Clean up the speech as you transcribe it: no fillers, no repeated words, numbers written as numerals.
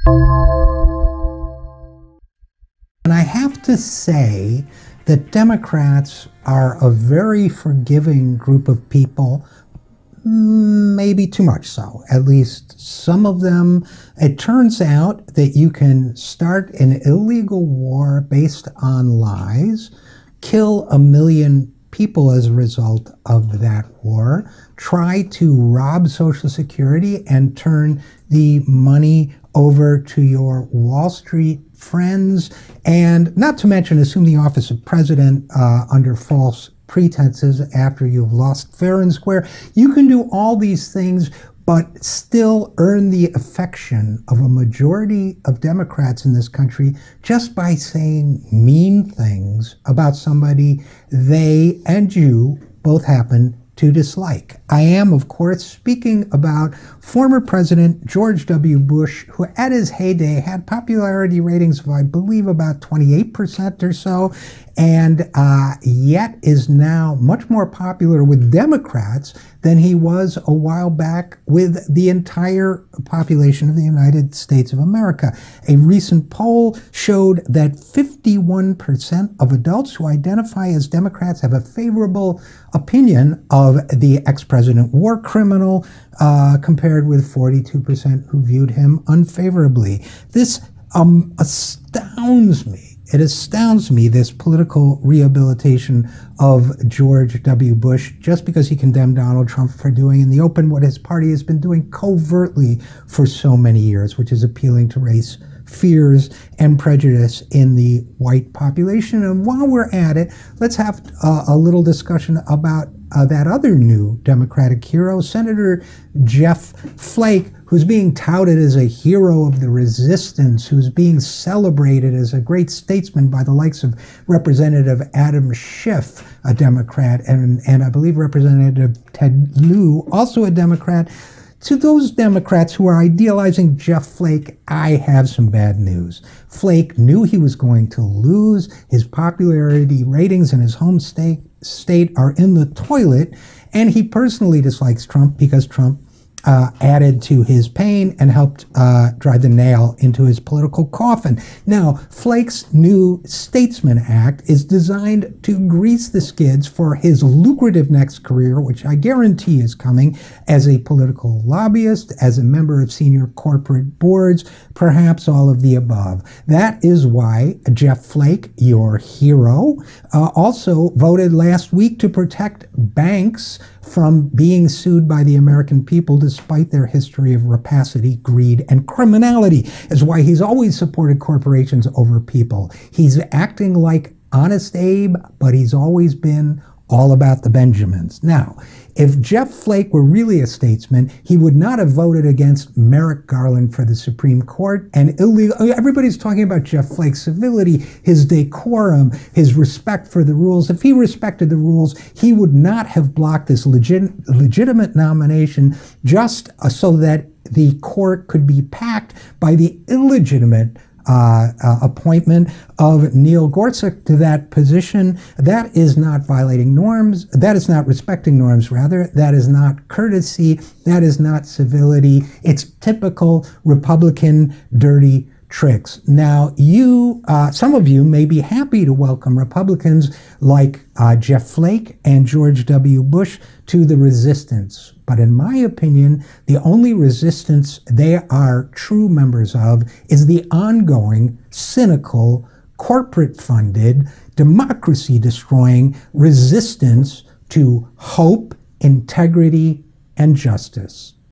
And I have to say that Democrats are a very forgiving group of people, maybe too much so, at least some of them. It turns out that you can start an illegal war based on lies, kill 1 million people as a result of that war, try to rob Social Security and turn the money over to your Wall Street friends, and not to mention assume the office of president under false pretenses after you've lost fair and square. You can do all these things, but still earn the affection of a majority of Democrats in this country just by saying mean things about somebody they and you both happen to dislike. I am, of course, speaking about former President George W. Bush, who at his heyday had popularity ratings of, I believe, about 28% or so, and yet is now much more popular with Democrats than he was a while back with the entire population of the United States of America. A recent poll showed that 51% of adults who identify as Democrats have a favorable opinion of the ex-president war criminal, compared with 42% who viewed him unfavorably. This astounds me. It astounds me, this political rehabilitation of George W. Bush, just because he condemned Donald Trump for doing in the open what his party has been doing covertly for so many years, which is appealing to race fears and prejudice in the white population. And while we're at it, let's have a little discussion about that other new Democratic hero, Senator Jeff Flake, who's being touted as a hero of the resistance, who's being celebrated as a great statesman by the likes of Representative Adam Schiff, a Democrat, and I believe Representative Ted Lieu, also a Democrat. To those Democrats who are idealizing Jeff Flake, I have some bad news. Flake knew he was going to lose. His popularity ratings in his home state are in the toilet, and he personally dislikes Trump because Trump added to his pain and helped drive the nail into his political coffin. Now, Flake's new Statesman Act is designed to grease the skids for his lucrative next career, which I guarantee is coming as a political lobbyist, as a member of senior corporate boards, perhaps all of the above. That is why Jeff Flake, your hero, also voted last week to protect banks from being sued by the American people despite their history of rapacity, greed, and criminality. Is why he's always supported corporations over people. He's acting like Honest Abe, but he's always been all about the Benjamins. Now, if Jeff Flake were really a statesman, he would not have voted against Merrick Garland for the Supreme Court and illegal. Everybody's talking about Jeff Flake's civility, his decorum, his respect for the rules. If he respected the rules, he would not have blocked this legitimate nomination just so that the court could be packed by the illegitimate appointment of Neil Gorsuch to that position. That is not violating norms. That is not respecting norms, rather. That is not courtesy. That is not civility. It's typical Republican dirty tricks. Now, some of you may be happy to welcome Republicans like Jeff Flake and George W. Bush to the resistance. But in my opinion, the only resistance they are true members of is the ongoing, cynical, corporate-funded, democracy-destroying resistance to hope, integrity, and justice.